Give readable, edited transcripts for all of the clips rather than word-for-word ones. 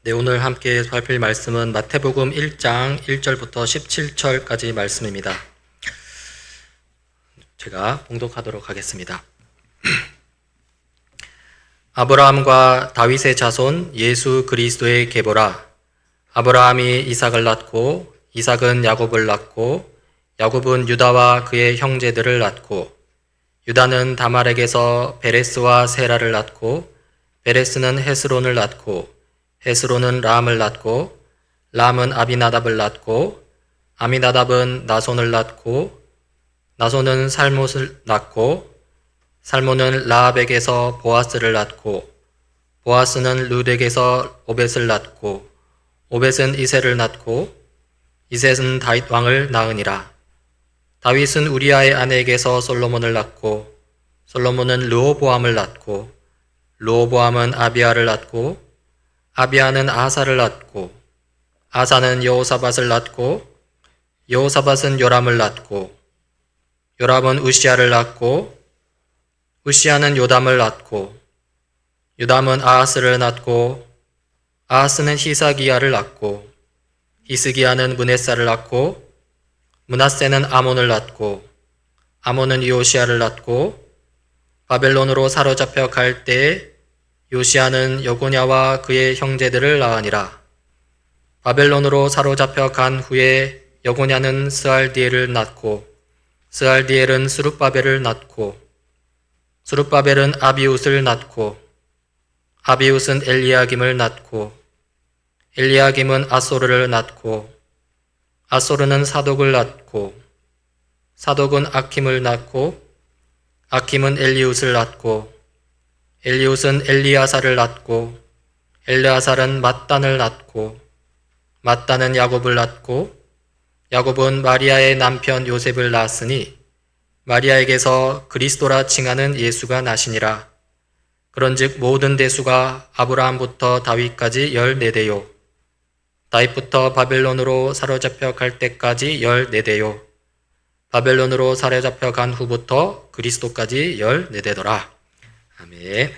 네, 오늘 함께 살필 말씀은 마태복음 1장 1절부터 17절까지 말씀입니다. 제가 봉독하도록 하겠습니다. 아브라함과 다윗의 자손 예수 그리스도의 계보라. 아브라함이 이삭을 낳고 이삭은 야곱을 낳고 야곱은 유다와 그의 형제들을 낳고 유다는 다말에게서 베레스와 세라를 낳고 베레스는 헤스론을 낳고 헤스론은 람을 낳고 람은 아비나답을 낳고 아미나답은 나손을 낳고 나손은 살못을 낳고 살몬은 라합에게서 보아스를 낳고 보아스는 룻에게서 오벳을 낳고 오벳은 이새를 낳고 이새는 다윗 왕을 낳으니라. 다윗은 우리아의 아내에게서 솔로몬을 낳고 솔로몬은 르호보암을 낳고 르호보암은 아비야를 낳고 아비야는 아사를 낳고 아사는 여호사밧을 낳고 여호사밧은 요람을 낳고 요람은 우시야를 낳고 우시야는 요담을 낳고 요담은 아하스를 낳고 아하스는 히스기야를 낳고 히스기야는 므낫사를 낳고 므낫세는 아몬을 낳고 아몬은 요시야를 낳고 바벨론으로 사로잡혀 갈 때에 요시야는 여고냐와 그의 형제들을 낳으니라. 바벨론으로 사로잡혀 간 후에 여고냐는 스알디엘을 낳고 스알디엘은 스룹바벨을 낳고 스룹바벨은 아비웃을 낳고 아비웃은 엘리야김을 낳고 엘리야김은 아소르를 낳고 아소르는 사독을 낳고 사독은 아킴을 낳고 아킴은 엘리웃을 낳고 엘리웃은 엘리아사를 낳고 엘리아살은 맏단을 낳고 맏단은 야곱을 낳고 야곱은 마리아의 남편 요셉을 낳았으니 마리아에게서 그리스도라 칭하는 예수가 나시니라. 그런즉 모든 대수가 아브라함부터 다윗까지 14대요 다윗부터 바벨론으로 사로잡혀 갈 때까지 14대요 바벨론으로 사로잡혀 간 후부터 그리스도까지 14대더라. 아멘.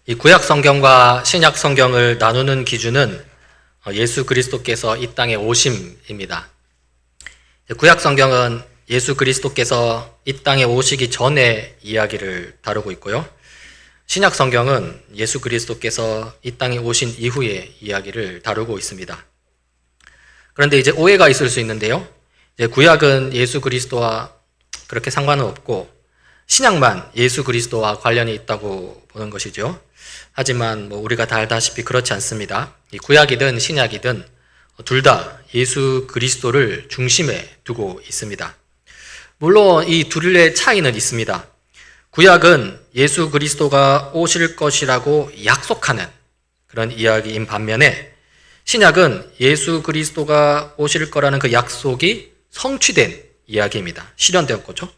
이 구약 성경과 신약 성경을 나누는 기준은 예수 그리스도께서 이 땅에 오심입니다. 구약 성경은 예수 그리스도께서 이 땅에 오시기 전에 이야기를 다루고 있고요. 신약 성경은 예수 그리스도께서 이 땅에 오신 이후의 이야기를 다루고 있습니다. 그런데 이제 오해가 있을 수 있는데요. 이제 구약은 예수 그리스도와 그렇게 상관은 없고 신약만 예수 그리스도와 관련이 있다고 보는 것이죠. 하지만 우리가 다 알다시피 그렇지 않습니다. 이 구약이든 신약이든 둘 다 예수 그리스도를 중심에 두고 있습니다. 물론 이 둘의 차이는 있습니다. 구약은 예수 그리스도가 오실 것이라고 약속하는 그런 이야기인 반면에 신약은 예수 그리스도가 오실 거라는 그 약속이 성취된 이야기입니다. 실현된 거죠.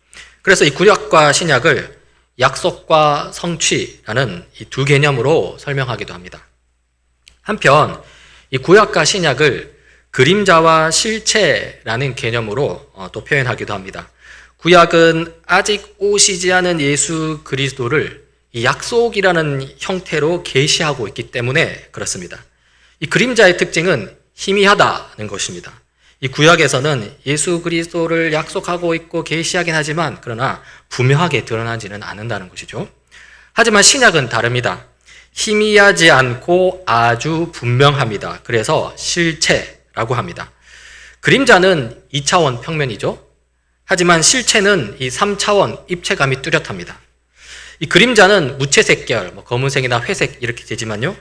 그래서 이 구약과 신약을 약속과 성취라는 이 두 개념으로 설명하기도 합니다. 한편 이 구약과 신약을 그림자와 실체라는 개념으로 또 표현하기도 합니다. 구약은 아직 오시지 않은 예수 그리스도를 이 약속이라는 형태로 계시하고 있기 때문에 그렇습니다. 이 그림자의 특징은 희미하다는 것입니다. 이 구약에서는 예수 그리스도를 약속하고 있고 계시하긴 하지만 그러나 분명하게 드러나지는 않는다는 것이죠. 하지만 신약은 다릅니다. 희미하지 않고 아주 분명합니다. 그래서 실체라고 합니다. 그림자는 2차원 평면이죠. 하지만 실체는 이 3차원 입체감이 뚜렷합니다. 이 그림자는 무채색결, 검은색이나 회색 이렇게 되지만요.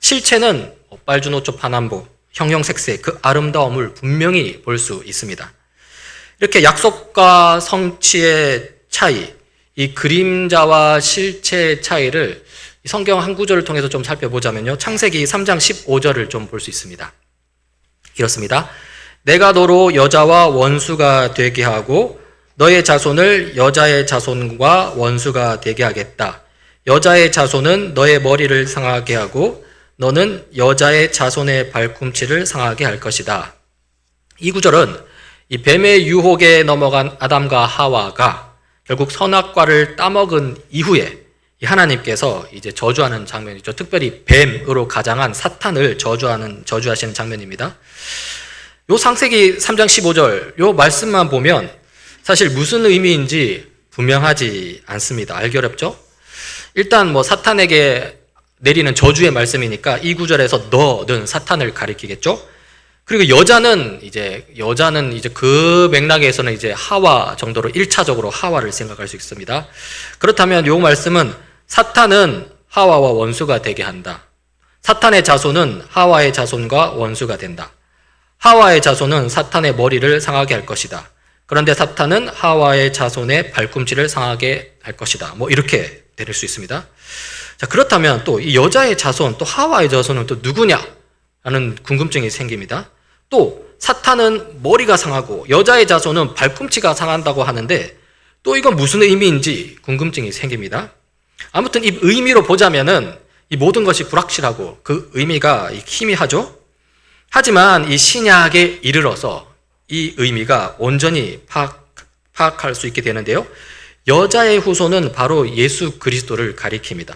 실체는 빨주노초 파남보, 형형색색 그 아름다움을 분명히 볼 수 있습니다. 이렇게 약속과 성취의 차이, 이 그림자와 실체의 차이를 성경 한 구절을 통해서 좀 살펴보자면요. 창세기 3장 15절을 좀 볼 수 있습니다. 이렇습니다. 내가 너로 여자와 원수가 되게 하고 너의 자손을 여자의 자손과 원수가 되게 하겠다. 여자의 자손은 너의 머리를 상하게 하고 너는 여자의 자손의 발꿈치를 상하게 할 것이다. 이 구절은 이 뱀의 유혹에 넘어간 아담과 하와가 결국 선악과를 따먹은 이후에 하나님께서 이제 저주하는 장면이죠. 특별히 뱀으로 가장한 사탄을 저주하시는 장면입니다. 요 창세기 3장 15절 요 말씀만 보면 사실 무슨 의미인지 분명하지 않습니다. 알기 어렵죠? 일단 사탄에게 내리는 저주의 말씀이니까 이 구절에서 너는 사탄을 가리키겠죠? 그리고 여자는 이제 그 맥락에서는 이제 하와 정도로 1차적으로 하와를 생각할 수 있습니다. 그렇다면 이 말씀은 사탄은 하와와 원수가 되게 한다. 사탄의 자손은 하와의 자손과 원수가 된다. 하와의 자손은 사탄의 머리를 상하게 할 것이다. 그런데 사탄은 하와의 자손의 발꿈치를 상하게 할 것이다. 이렇게 들을 수 있습니다. 자, 그렇다면 또 이 여자의 자손, 또 하와의 자손은 또 누구냐? 라는 궁금증이 생깁니다. 또 사탄은 머리가 상하고 여자의 자손은 발꿈치가 상한다고 하는데 또 이건 무슨 의미인지 궁금증이 생깁니다. 아무튼 이 의미로 보자면은 이 모든 것이 불확실하고 그 의미가 희미하죠. 하지만 이 신약에 이르러서 이 의미가 온전히 파악할 수 있게 되는데요. 여자의 후손은 바로 예수 그리스도를 가리킵니다.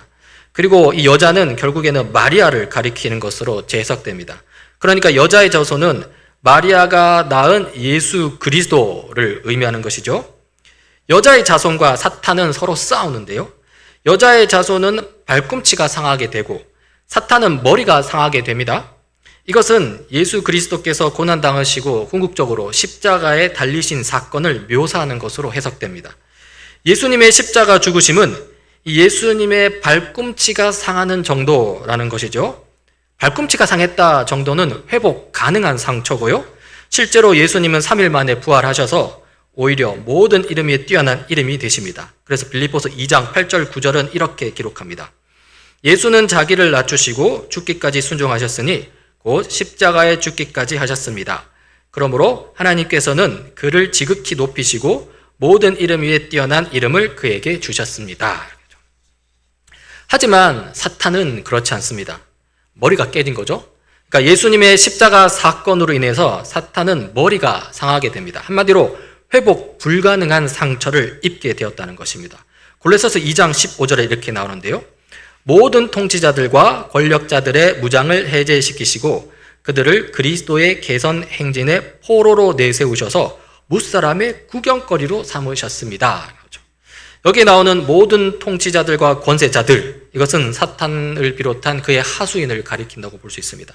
그리고 이 여자는 결국에는 마리아를 가리키는 것으로 재해석됩니다. 그러니까 여자의 자손은 마리아가 낳은 예수 그리스도를 의미하는 것이죠. 여자의 자손과 사탄은 서로 싸우는데요. 여자의 자손은 발꿈치가 상하게 되고 사탄은 머리가 상하게 됩니다. 이것은 예수 그리스도께서 고난당하시고 궁극적으로 십자가에 달리신 사건을 묘사하는 것으로 해석됩니다. 예수님의 십자가 죽으심은 예수님의 발꿈치가 상하는 정도라는 것이죠. 발꿈치가 상했다 정도는 회복 가능한 상처고요. 실제로 예수님은 3일 만에 부활하셔서 오히려 모든 이름 위에 뛰어난 이름이 되십니다. 그래서 빌립보서 2장 8절 9절은 이렇게 기록합니다. 예수는 자기를 낮추시고 죽기까지 순종하셨으니 곧 십자가에 죽기까지 하셨습니다. 그러므로 하나님께서는 그를 지극히 높이시고 모든 이름 위에 뛰어난 이름을 그에게 주셨습니다. 하지만 사탄은 그렇지 않습니다. 머리가 깨진 거죠. 그러니까 예수님의 십자가 사건으로 인해서 사탄은 머리가 상하게 됩니다. 한마디로 회복 불가능한 상처를 입게 되었다는 것입니다. 골로새서 2장 15절에 이렇게 나오는데요. 모든 통치자들과 권력자들의 무장을 해제시키시고 그들을 그리스도의 개선 행진의 포로로 내세우셔서 무사람의 구경거리로 삼으셨습니다. 여기에 나오는 모든 통치자들과 권세자들, 이것은 사탄을 비롯한 그의 하수인을 가리킨다고 볼 수 있습니다.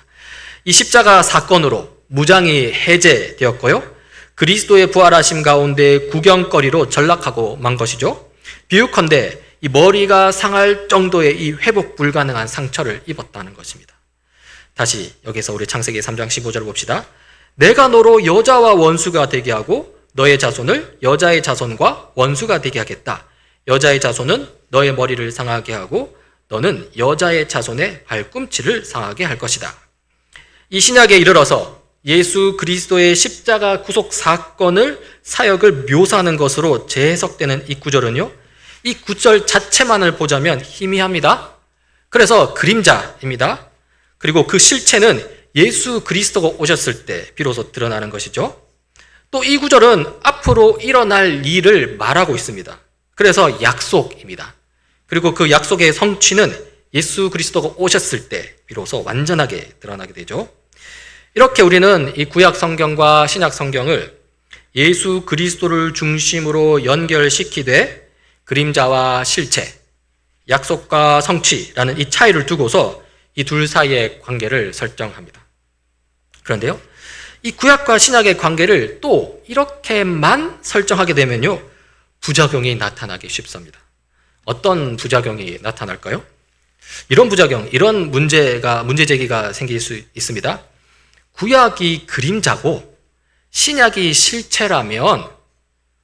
이 십자가 사건으로 무장이 해제되었고요. 그리스도의 부활하심 가운데 구경거리로 전락하고 만 것이죠. 비유컨대 이 머리가 상할 정도의 이 회복 불가능한 상처를 입었다는 것입니다. 다시 여기서 우리 창세기 3장 15절을 봅시다. 내가 너로 여자와 원수가 되게 하고 너의 자손을 여자의 자손과 원수가 되게 하겠다. 여자의 자손은 너의 머리를 상하게 하고 너는 여자의 자손의 발꿈치를 상하게 할 것이다. 이 신약에 이르러서 예수 그리스도의 십자가 구속 사건을 사역을 묘사하는 것으로 재해석되는 이 구절은요. 이 구절 자체만을 보자면 희미합니다. 그래서 그림자입니다. 그리고 그 실체는 예수 그리스도가 오셨을 때 비로소 드러나는 것이죠. 또 이 구절은 앞으로 일어날 일을 말하고 있습니다. 그래서 약속입니다. 그리고 그 약속의 성취는 예수 그리스도가 오셨을 때 비로소 완전하게 드러나게 되죠. 이렇게 우리는 이 구약 성경과 신약 성경을 예수 그리스도를 중심으로 연결시키되 그림자와 실체, 약속과 성취라는 이 차이를 두고서 이 둘 사이의 관계를 설정합니다. 그런데요, 이 구약과 신약의 관계를 또 이렇게만 설정하게 되면요, 부작용이 나타나기 쉽습니다. 어떤 부작용이 나타날까요? 이런 부작용, 이런 문제 제기가 생길 수 있습니다. 구약이 그림자고 신약이 실체라면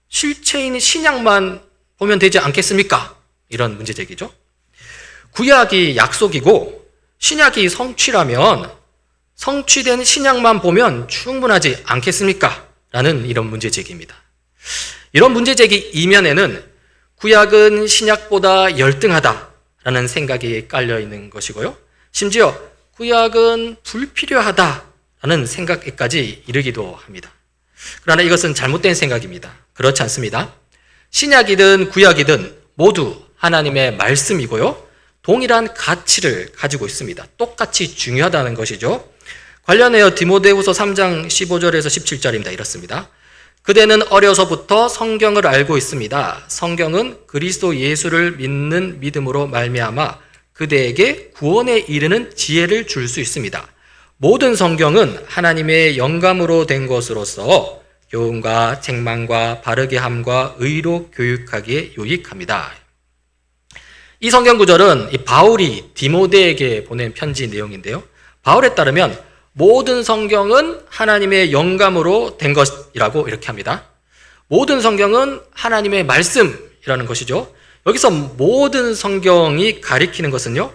실체인 신약만 보면 되지 않겠습니까? 이런 문제 제기죠. 구약이 약속이고 신약이 성취라면 성취된 신약만 보면 충분하지 않겠습니까? 라는 이런 문제 제기입니다. 이런 문제 제기 이면에는 구약은 신약보다 열등하다라는 생각이 깔려 있는 것이고요. 심지어 구약은 불필요하다라는 생각까지 이르기도 합니다. 그러나 이것은 잘못된 생각입니다. 그렇지 않습니다. 신약이든 구약이든 모두 하나님의 말씀이고요. 동일한 가치를 가지고 있습니다. 똑같이 중요하다는 것이죠. 관련하여 디모데후서 3장 15절에서 17절입니다. 이렇습니다. 그대는 어려서부터 성경을 알고 있습니다. 성경은 그리스도 예수를 믿는 믿음으로 말미암아 그대에게 구원에 이르는 지혜를 줄 수 있습니다. 모든 성경은 하나님의 영감으로 된 것으로서 교훈과 책망과 바르게 함과 의로 교육하기에 유익합니다. 이 성경 구절은 바울이 디모데에게 보낸 편지 내용인데요. 바울에 따르면 모든 성경은 하나님의 영감으로 된 것이라고 이렇게 합니다. 모든 성경은 하나님의 말씀이라는 것이죠. 여기서 모든 성경이 가리키는 것은요,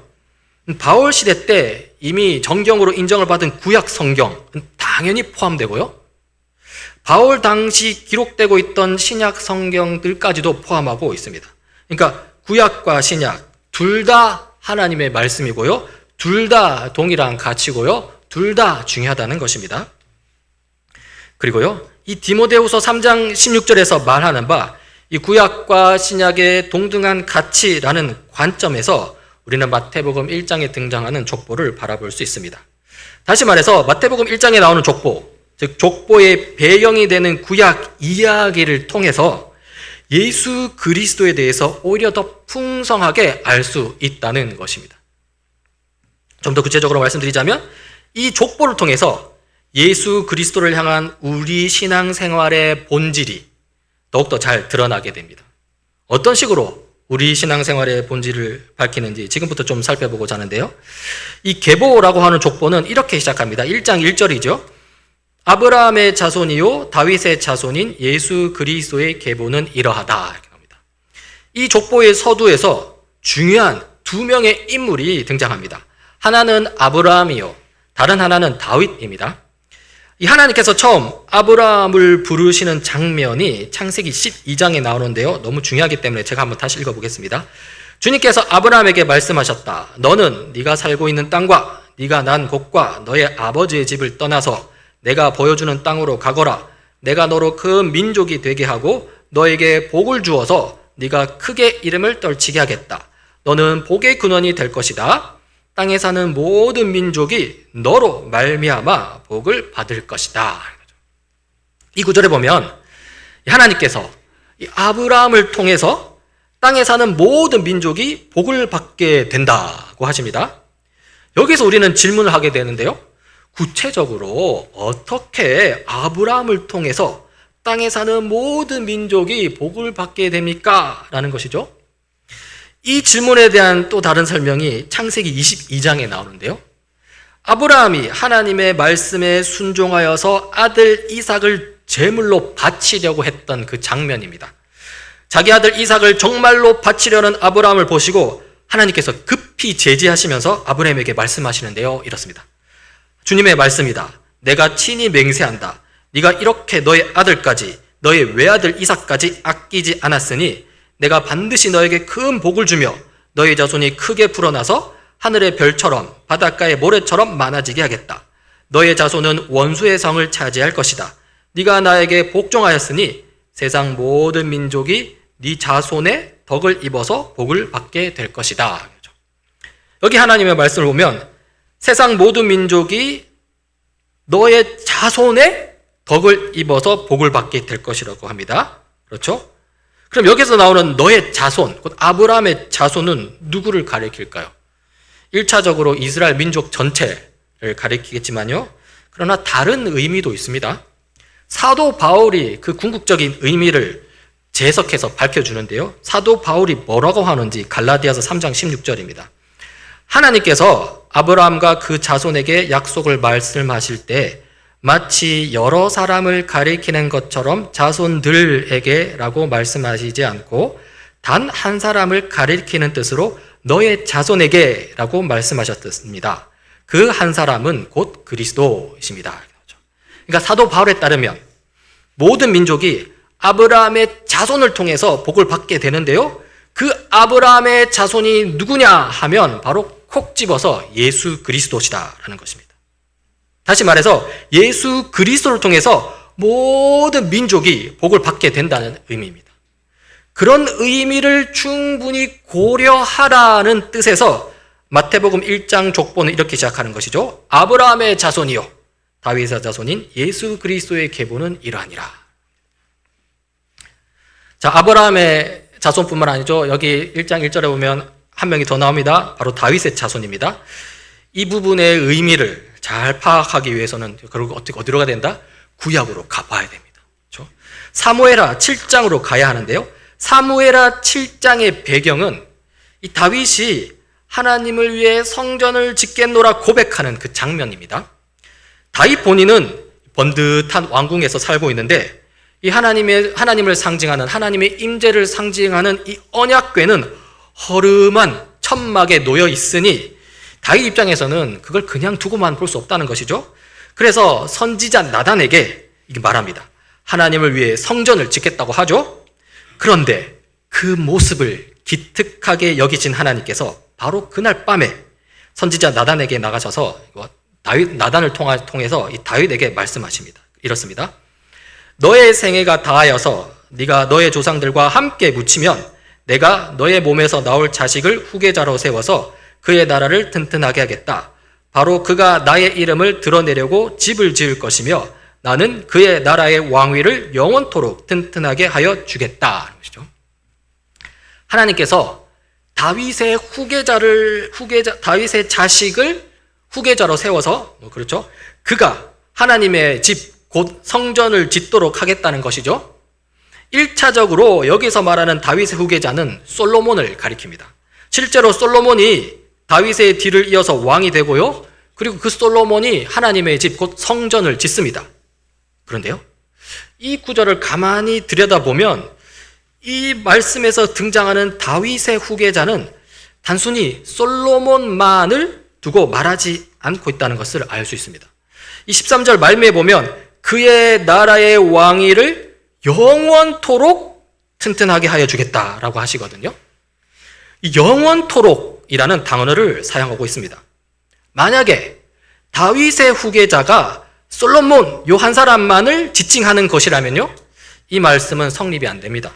바울 시대 때 이미 정경으로 인정을 받은 구약 성경은 당연히 포함되고요, 바울 당시 기록되고 있던 신약 성경들까지도 포함하고 있습니다. 그러니까 구약과 신약 둘 다 하나님의 말씀이고요, 둘 다 동일한 가치고요, 둘 다 중요하다는 것입니다. 그리고요, 이 디모데후서 3장 16절에서 말하는 바 이 구약과 신약의 동등한 가치라는 관점에서 우리는 마태복음 1장에 등장하는 족보를 바라볼 수 있습니다. 다시 말해서 마태복음 1장에 나오는 족보, 즉 족보의 배경이 되는 구약 이야기를 통해서 예수 그리스도에 대해서 오히려 더 풍성하게 알 수 있다는 것입니다. 좀 더 구체적으로 말씀드리자면 이 족보를 통해서 예수 그리스도를 향한 우리 신앙생활의 본질이 더욱더 잘 드러나게 됩니다. 어떤 식으로 우리 신앙생활의 본질을 밝히는지 지금부터 좀 살펴보고자 하는데요. 이 계보라고 하는 족보는 이렇게 시작합니다. 1장 1절이죠. 아브라함의 자손이요 다윗의 자손인 예수 그리스도의 계보는 이러하다. 이렇게 합니다. 이 족보의 서두에서 중요한 두 명의 인물이 등장합니다. 하나는 아브라함이요, 다른 하나는 다윗입니다. 이 하나님께서 처음 아브라함을 부르시는 장면이 창세기 12장에 나오는데요. 너무 중요하기 때문에 제가 한번 다시 읽어보겠습니다. 주님께서 아브라함에게 말씀하셨다. 너는 네가 살고 있는 땅과 네가 난 곳과 너의 아버지의 집을 떠나서 내가 보여주는 땅으로 가거라. 내가 너로 큰 민족이 되게 하고 너에게 복을 주어서 네가 크게 이름을 떨치게 하겠다. 너는 복의 근원이 될 것이다. 땅에 사는 모든 민족이 너로 말미암아 복을 받을 것이다. 이 구절에 보면 하나님께서 아브라함을 통해서 땅에 사는 모든 민족이 복을 받게 된다고 하십니다. 여기서 우리는 질문을 하게 되는데요. 구체적으로 어떻게 아브라함을 통해서 땅에 사는 모든 민족이 복을 받게 됩니까? 라는 것이죠. 이 질문에 대한 또 다른 설명이 창세기 22장에 나오는데요. 아브라함이 하나님의 말씀에 순종하여서 아들 이삭을 제물로 바치려고 했던 그 장면입니다. 자기 아들 이삭을 정말로 바치려는 아브라함을 보시고 하나님께서 급히 제지하시면서 아브라함에게 말씀하시는데요. 이렇습니다. 주님의 말씀이다. 내가 친히 맹세한다. 네가 이렇게 너의 아들까지, 너의 외아들 이삭까지 아끼지 않았으니 내가 반드시 너에게 큰 복을 주며 너의 자손이 크게 불어나서 하늘의 별처럼 바닷가의 모래처럼 많아지게 하겠다. 너의 자손은 원수의 성을 차지할 것이다. 네가 나에게 복종하였으니 세상 모든 민족이 네 자손의 덕을 입어서 복을 받게 될 것이다. 여기 하나님의 말씀을 보면 세상 모든 민족이 너의 자손의 덕을 입어서 복을 받게 될 것이라고 합니다. 그렇죠? 그럼 여기서 나오는 너의 자손, 곧 아브라함의 자손은 누구를 가리킬까요? 1차적으로 이스라엘 민족 전체를 가리키겠지만요. 그러나 다른 의미도 있습니다. 사도 바울이 그 궁극적인 의미를 재해석해서 밝혀주는데요. 사도 바울이 뭐라고 하는지 갈라디아서 3장 16절입니다. 하나님께서 아브라함과 그 자손에게 약속을 말씀하실 때 마치 여러 사람을 가리키는 것처럼 자손들에게 라고 말씀하시지 않고 단 한 사람을 가리키는 뜻으로 너의 자손에게 라고 말씀하셨습니다. 그 한 사람은 곧 그리스도이십니다. 그러니까 사도 바울에 따르면 모든 민족이 아브라함의 자손을 통해서 복을 받게 되는데요. 그 아브라함의 자손이 누구냐 하면 바로 콕 집어서 예수 그리스도시다라는 것입니다. 다시 말해서 예수 그리스도를 통해서 모든 민족이 복을 받게 된다는 의미입니다. 그런 의미를 충분히 고려하라는 뜻에서 마태복음 1장 족보는 이렇게 시작하는 것이죠. 아브라함의 자손이요 다윗의 자손인 예수 그리스도의 계보는 이러하니라. 자, 아브라함의 자손뿐만 아니죠. 여기 1장 1절에 보면 한 명이 더 나옵니다. 바로 다윗의 자손입니다. 이 부분의 의미를 잘 파악하기 위해서는 결국 어디로 가야 된다? 구약으로 가봐야 됩니다. 그렇죠? 사무엘하 7장으로 가야 하는데요. 사무엘하 7장의 배경은 이 다윗이 하나님을 위해 성전을 짓겠노라 고백하는 그 장면입니다. 다윗 본인은 번듯한 왕궁에서 살고 있는데 이 하나님을 상징하는 하나님의 임재를 상징하는 이 언약궤는 허름한 천막에 놓여 있으니 다윗 입장에서는 그걸 그냥 두고만 볼 수 없다는 것이죠. 그래서 선지자 나단에게 이게 말합니다. 하나님을 위해 성전을 짓겠다고 하죠. 그런데 그 모습을 기특하게 여기신 하나님께서 바로 그날 밤에 선지자 나단에게 나가셔서 나단을 통해서 이 다윗에게 말씀하십니다. 이렇습니다. 너의 생애가 다하여서 네가 너의 조상들과 함께 묻히면 내가 너의 몸에서 나올 자식을 후계자로 세워서 그의 나라를 튼튼하게 하겠다. 바로 그가 나의 이름을 드러내려고 집을 지을 것이며 나는 그의 나라의 왕위를 영원토록 튼튼하게 하여 주겠다. 하나님께서 다윗의 다윗의 자식을 후계자로 세워서 그렇죠. 그가 하나님의 집 곧 성전을 짓도록 하겠다는 것이죠. 1차적으로 여기서 말하는 다윗의 후계자는 솔로몬을 가리킵니다. 실제로 솔로몬이 다윗의 뒤를 이어서 왕이 되고요. 그리고 그 솔로몬이 하나님의 집 곧 성전을 짓습니다. 그런데요. 이 구절을 가만히 들여다보면 이 말씀에서 등장하는 다윗의 후계자는 단순히 솔로몬만을 두고 말하지 않고 있다는 것을 알 수 있습니다. 이 13절 말미에 보면 그의 나라의 왕위를 영원토록 튼튼하게 하여 주겠다라고 하시거든요. 이 영원토록이라는 단어를 사용하고 있습니다. 만약에 다윗의 후계자가 솔로몬 요 한 사람만을 지칭하는 것이라면요, 이 말씀은 성립이 안 됩니다.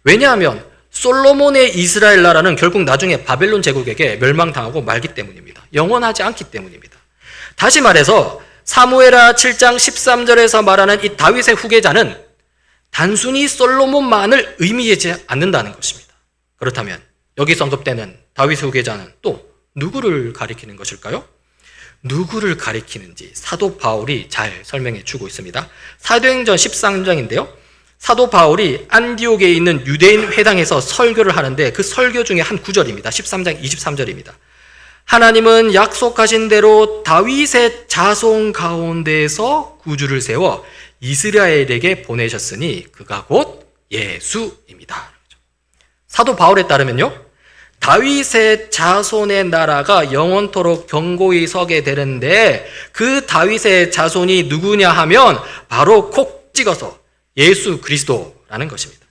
왜냐하면 솔로몬의 이스라엘 나라는 결국 나중에 바벨론 제국에게 멸망당하고 말기 때문입니다. 영원하지 않기 때문입니다. 다시 말해서 사무엘하 7장 13절에서 말하는 이 다윗의 후계자는 단순히 솔로몬만을 의미하지 않는다는 것입니다. 그렇다면 여기서 언급되는 다윗의 후계자는 또 누구를 가리키는 것일까요? 누구를 가리키는지 사도 바울이 잘 설명해 주고 있습니다. 사도행전 13장인데요. 사도 바울이 안디옥에 있는 유대인 회당에서 설교를 하는데 그 설교 중에 한 구절입니다. 13장 23절입니다. 하나님은 약속하신 대로 다윗의 자손 가운데에서 구주를 세워 이스라엘에게 보내셨으니 그가 곧 예수입니다. 사도 바울에 따르면요, 다윗의 자손의 나라가 영원토록 견고히 서게 되는데 그 다윗의 자손이 누구냐 하면 바로 콕 찍어서 예수 그리스도라는 것입니다.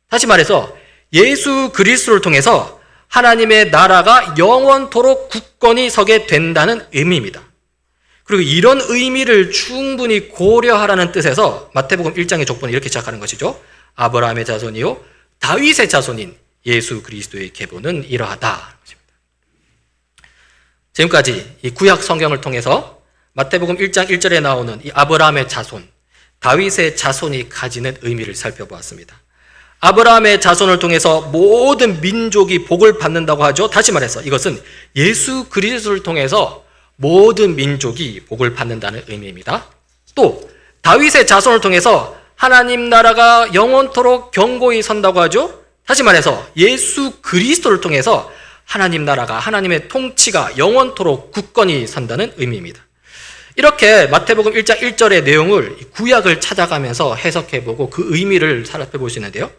다시 말해서 예수 그리스도를 통해서 하나님의 나라가 영원토록 굳건히 서게 된다는 의미입니다. 그리고 이런 의미를 충분히 고려하라는 뜻에서 마태복음 1장의 족보는 이렇게 시작하는 것이죠. 아브라함의 자손이요 다윗의 자손인 예수 그리스도의 계보는 이러하다. 지금까지 이 구약 성경을 통해서 마태복음 1장 1절에 나오는 이 아브라함의 자손, 다윗의 자손이 가지는 의미를 살펴보았습니다. 아브라함의 자손을 통해서 모든 민족이 복을 받는다고 하죠. 다시 말해서 이것은 예수 그리스도를 통해서 모든 민족이 복을 받는다는 의미입니다. 또 다윗의 자손을 통해서 하나님 나라가 영원토록 견고히 선다고 하죠. 다시 말해서 예수 그리스도를 통해서 하나님 나라가, 하나님의 통치가 영원토록 굳건히 선다는 의미입니다. 이렇게 마태복음 1장 1절의 내용을 구약을 찾아가면서 해석해보고 그 의미를 살펴볼 수 있는데요.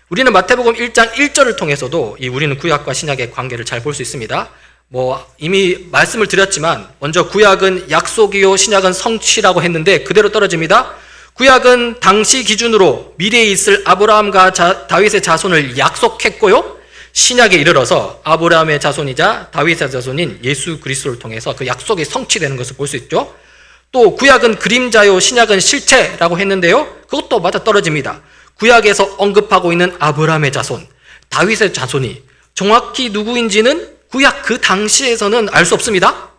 우리는 마태복음 1장 1절을 통해서도 우리는 구약과 신약의 관계를 잘 볼 수 있습니다. 이미 말씀을 드렸지만 먼저 구약은 약속이요 신약은 성취라고 했는데 그대로 떨어집니다. 구약은 당시 기준으로 미래에 있을 아브라함과 다윗의 자손을 약속했고요. 신약에 이르러서 아브라함의 자손이자 다윗의 자손인 예수 그리스도를 통해서 그 약속이 성취되는 것을 볼 수 있죠. 또 구약은 그림자요 신약은 실체라고 했는데요. 그것도 맞아 떨어집니다. 구약에서 언급하고 있는 아브라함의 자손, 다윗의 자손이 정확히 누구인지는 구약 그 당시에서는 알 수 없습니다.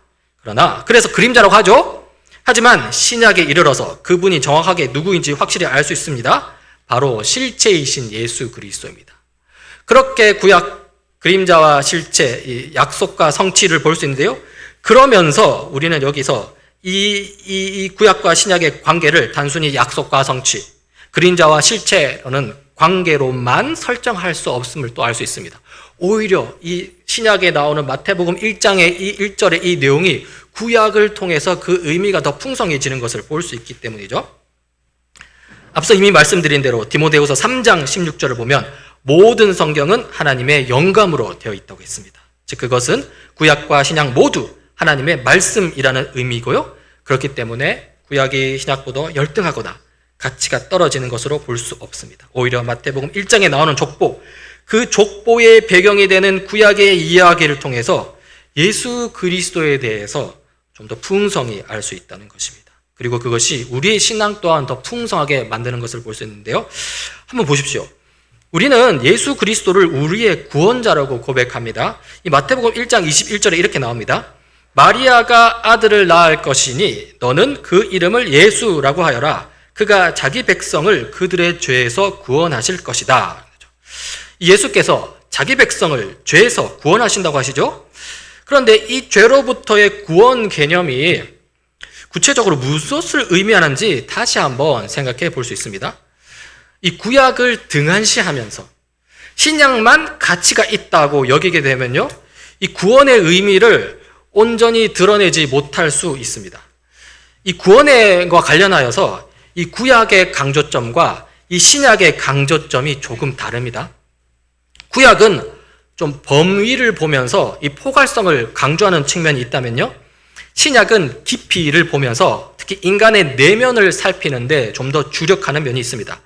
그래서 그림자라고 하죠. 하지만 신약에 이르러서 그분이 정확하게 누구인지 확실히 알 수 있습니다. 바로 실체이신 예수 그리스도입니다. 그렇게 구약 그림자와 실체, 약속과 성취를 볼 수 있는데요. 그러면서 우리는 여기서 이 구약과 신약의 관계를 단순히 약속과 성취, 그림자와 실체로는 관계로만 설정할 수 없음을 또 알 수 있습니다. 오히려 이 신약에 나오는 마태복음 1장의 이 1절의 이 내용이 구약을 통해서 그 의미가 더 풍성해지는 것을 볼 수 있기 때문이죠. 앞서 이미 말씀드린 대로 디모데후서 3장 16절을 보면 모든 성경은 하나님의 영감으로 되어 있다고 했습니다. 즉 그것은 구약과 신약 모두 하나님의 말씀이라는 의미고요. 그렇기 때문에 구약이 신약보다 열등하거나 가치가 떨어지는 것으로 볼 수 없습니다. 오히려 마태복음 1장에 나오는 족보, 그 족보의 배경이 되는 구약의 이야기를 통해서 예수 그리스도에 대해서 좀 더 풍성히 알 수 있다는 것입니다. 그리고 그것이 우리의 신앙 또한 더 풍성하게 만드는 것을 볼 수 있는데요. 한번 보십시오. 우리는 예수 그리스도를 우리의 구원자라고 고백합니다. 이 마태복음 1장 21절에 이렇게 나옵니다. 마리아가 아들을 낳을 것이니 너는 그 이름을 예수라고 하여라. 그가 자기 백성을 그들의 죄에서 구원하실 것이다. 예수께서 자기 백성을 죄에서 구원하신다고 하시죠? 그런데 이 죄로부터의 구원 개념이 구체적으로 무엇을 의미하는지 다시 한번 생각해 볼 수 있습니다. 이 구약을 등한시하면서 신약만 가치가 있다고 여기게 되면요, 이 구원의 의미를 온전히 드러내지 못할 수 있습니다. 이 구원과 관련하여서 이 구약의 강조점과 이 신약의 강조점이 조금 다릅니다. 구약은 좀 범위를 보면서 이 포괄성을 강조하는 측면이 있다면요, 신약은 깊이를 보면서 특히 인간의 내면을 살피는데 좀 더 주력하는 면이 있습니다.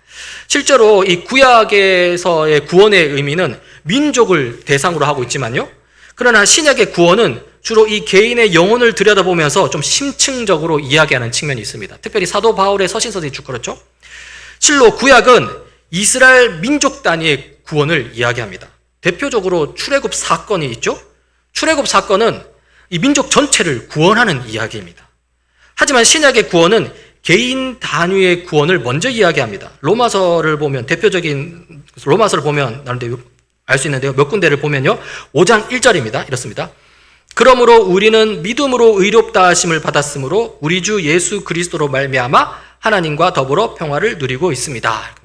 실제로 이 구약에서의 구원의 의미는 민족을 대상으로 하고 있지만요, 그러나 신약의 구원은 주로 이 개인의 영혼을 들여다보면서 좀 심층적으로 이야기하는 측면이 있습니다. 특별히 사도 바울의 서신서들이 쭉 그렇죠. 실로 구약은 이스라엘 민족 단위의 구원을 이야기합니다. 대표적으로 출애굽 사건이 있죠. 출애굽 사건은 이 민족 전체를 구원하는 이야기입니다. 하지만 신약의 구원은 개인 단위의 구원을 먼저 이야기합니다. 로마서를 보면 대표적인 로마서를 보면 알 수 있는데요. 몇 군데를 보면요, 5장 1절입니다. 이렇습니다. 그러므로 우리는 믿음으로 의롭다 하심을 받았으므로 우리 주 예수 그리스도로 말미암아 하나님과 더불어 평화를 누리고 있습니다.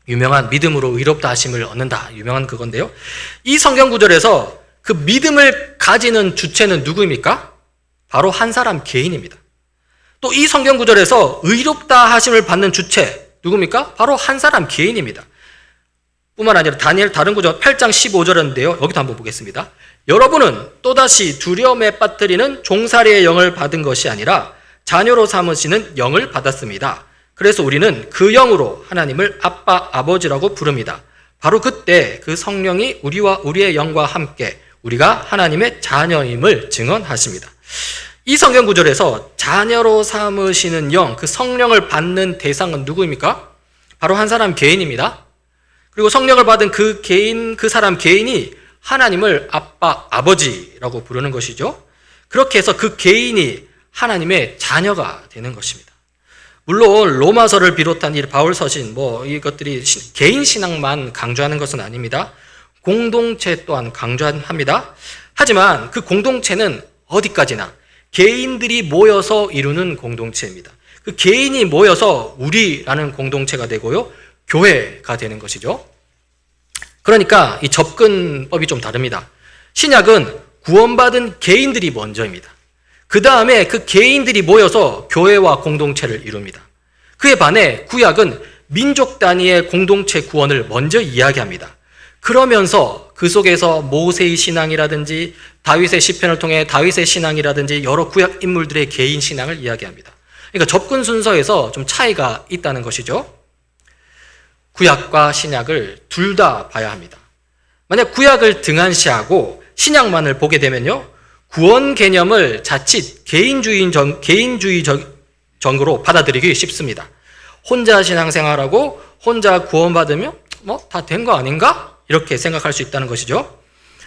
유명한 믿음으로 의롭다 하심을 얻는다, 유명한 그건데요. 이 성경 구절에서 그 믿음을 가지는 주체는 누구입니까? 바로 한 사람 개인입니다. 또 이 성경 구절에서 의롭다 하심을 받는 주체 누굽니까? 바로 한 사람 개인입니다. 뿐만 아니라 다니엘 다른 구절 8장 15절인데요. 여기도 한번 보겠습니다. 여러분은 또다시 두려움에 빠뜨리는 종살이의 영을 받은 것이 아니라 자녀로 삼으시는 영을 받았습니다. 그래서 우리는 그 영으로 하나님을 아빠, 아버지라고 부릅니다. 바로 그때 그 성령이 우리와 우리의 영과 함께 우리가 하나님의 자녀임을 증언하십니다. 이 성경 구절에서 자녀로 삼으시는 영, 그 성령을 받는 대상은 누구입니까? 바로 한 사람 개인입니다. 그리고 성령을 받은 그 개인, 그 사람 개인이 하나님을 아빠, 아버지라고 부르는 것이죠. 그렇게 해서 그 개인이 하나님의 자녀가 되는 것입니다. 물론 로마서를 비롯한 이 바울 서신 이것들이 개인 신앙만 강조하는 것은 아닙니다. 공동체 또한 강조합니다. 하지만 그 공동체는 어디까지나 개인들이 모여서 이루는 공동체입니다. 그 개인이 모여서 우리라는 공동체가 되고요, 교회가 되는 것이죠. 그러니까 이 접근법이 좀 다릅니다. 신약은 구원받은 개인들이 먼저입니다. 그 다음에 그 개인들이 모여서 교회와 공동체를 이룹니다. 그에 반해 구약은 민족 단위의 공동체 구원을 먼저 이야기합니다. 그러면서 그 속에서 모세의 신앙이라든지 다윗의 시편을 통해 다윗의 신앙이라든지 여러 구약 인물들의 개인 신앙을 이야기합니다. 그러니까 접근 순서에서 좀 차이가 있다는 것이죠. 구약과 신약을 둘 다 봐야 합니다. 만약 구약을 등한시하고 신약만을 보게 되면요, 구원 개념을 자칫 개인주의적으로 받아들이기 쉽습니다. 혼자 신앙생활하고 혼자 구원받으면 다 된 거 아닌가? 이렇게 생각할 수 있다는 것이죠.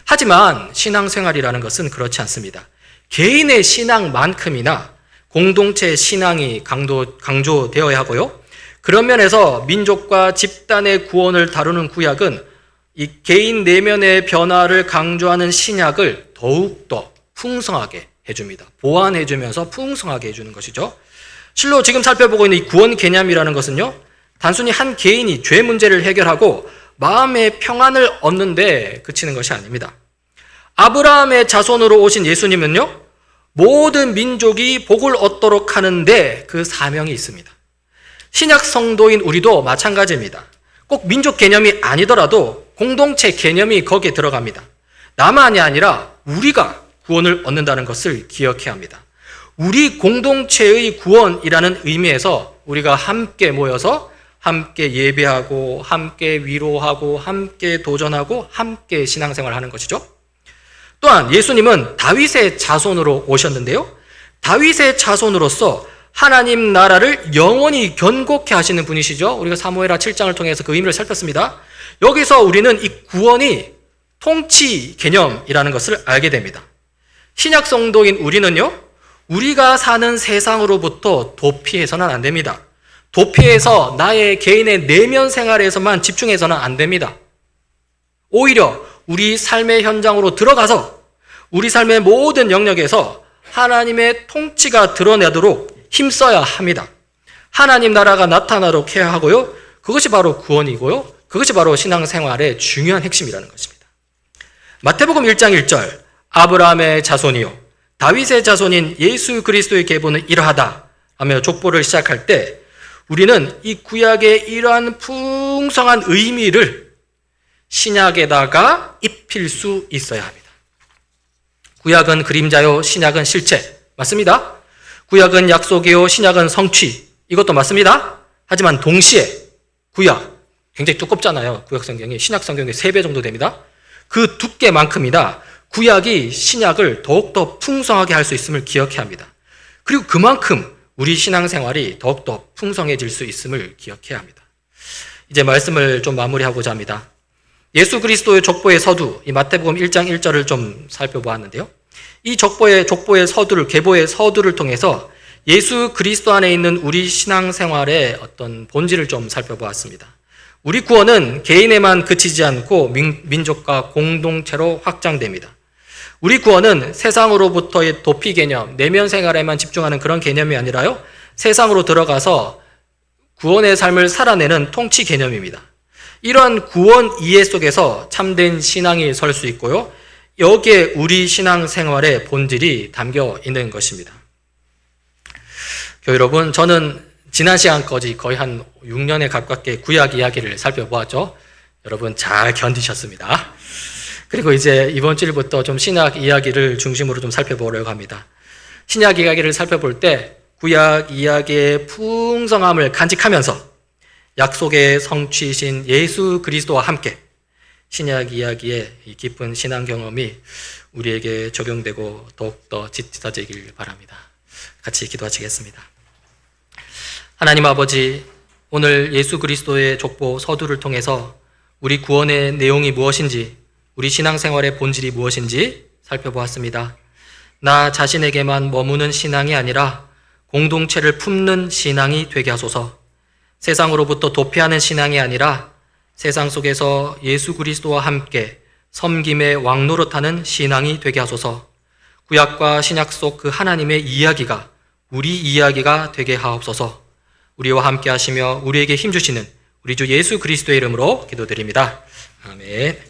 하지만 신앙생활이라는 것은 그렇지 않습니다. 개인의 신앙만큼이나 공동체의 신앙이 강조되어야 하고요. 그런 면에서 민족과 집단의 구원을 다루는 구약은 이 개인 내면의 변화를 강조하는 신약을 더욱더 풍성하게 해줍니다. 보완해주면서 풍성하게 해주는 것이죠. 실로 지금 살펴보고 있는 이 구원 개념이라는 것은요, 단순히 한 개인이 죄 문제를 해결하고 마음의 평안을 얻는데 그치는 것이 아닙니다. 아브라함의 자손으로 오신 예수님은요, 모든 민족이 복을 얻도록 하는데 그 사명이 있습니다. 신약 성도인 우리도 마찬가지입니다. 꼭 민족 개념이 아니더라도 공동체 개념이 거기에 들어갑니다. 나만이 아니라 우리가 구원을 얻는다는 것을 기억해야 합니다. 우리 공동체의 구원이라는 의미에서 우리가 함께 모여서 함께 예배하고 함께 위로하고 함께 도전하고 함께 신앙생활하는 것이죠. 또한 예수님은 다윗의 자손으로 오셨는데요. 다윗의 자손으로서 하나님 나라를 영원히 견고케 하시는 분이시죠. 우리가 사무엘하 7장을 통해서 그 의미를 살폈습니다. 여기서 우리는 이 구원이 통치 개념이라는 것을 알게 됩니다. 신약 성도인 우리는요, 우리가 사는 세상으로부터 도피해서는 안 됩니다. 도피해서 나의 개인의 내면 생활에서만 집중해서는 안 됩니다. 오히려 우리 삶의 현장으로 들어가서 우리 삶의 모든 영역에서 하나님의 통치가 드러나도록 힘써야 합니다. 하나님 나라가 나타나도록 해야 하고요. 그것이 바로 구원이고요. 그것이 바로 신앙생활의 중요한 핵심이라는 것입니다. 마태복음 1장 1절 아브라함의 자손이요 다윗의 자손인 예수 그리스도의 계보는 이러하다 하며 족보를 시작할 때 우리는 이 구약의 이러한 풍성한 의미를 신약에다가 입힐 수 있어야 합니다. 구약은 그림자요, 신약은 실체. 맞습니다. 구약은 약속이요, 신약은 성취. 이것도 맞습니다. 하지만 동시에 구약, 굉장히 두껍잖아요. 구약 성경이 신약 성경의 3배 정도 됩니다. 그 두께만큼이나 구약이 신약을 더욱더 풍성하게 할 수 있음을 기억해야 합니다. 그리고 그만큼 우리 신앙생활이 더욱더 풍성해질 수 있음을 기억해야 합니다. 이제 말씀을 좀 마무리하고자 합니다. 예수 그리스도의 족보의 서두, 이 마태복음 1장 1절을 좀 살펴보았는데요. 이 족보의 서두를, 계보의 서두를 통해서 예수 그리스도 안에 있는 우리 신앙생활의 어떤 본질을 좀 살펴보았습니다. 우리 구원은 개인에만 그치지 않고 민족과 공동체로 확장됩니다. 우리 구원은 세상으로부터의 도피 개념, 내면 생활에만 집중하는 그런 개념이 아니라요, 세상으로 들어가서 구원의 삶을 살아내는 통치 개념입니다. 이러한 구원 이해 속에서 참된 신앙이 설 수 있고요, 여기에 우리 신앙생활의 본질이 담겨 있는 것입니다. 교회 여러분, 저는 지난 시간까지 거의 한 6년에 가깝게 구약 이야기를 살펴보았죠. 여러분 잘 견디셨습니다. 그리고 이제 이번 주일부터 좀 신약 이야기를 중심으로 좀 살펴보려고 합니다. 신약 이야기를 살펴볼 때 구약 이야기의 풍성함을 간직하면서 약속의 성취이신 예수 그리스도와 함께 신약 이야기의 이 깊은 신앙 경험이 우리에게 적용되고 더욱더 짙어지길 바랍니다. 같이 기도하시겠습니다. 하나님 아버지, 오늘 예수 그리스도의 족보 서두를 통해서 우리 구원의 내용이 무엇인지, 우리 신앙생활의 본질이 무엇인지 살펴보았습니다. 나 자신에게만 머무는 신앙이 아니라 공동체를 품는 신앙이 되게 하소서. 세상으로부터 도피하는 신앙이 아니라 세상 속에서 예수 그리스도와 함께 섬김의 왕노릇하는 신앙이 되게 하소서. 구약과 신약 속 그 하나님의 이야기가 우리 이야기가 되게 하옵소서. 우리와 함께 하시며 우리에게 힘주시는 우리 주 예수 그리스도의 이름으로 기도드립니다. 아멘.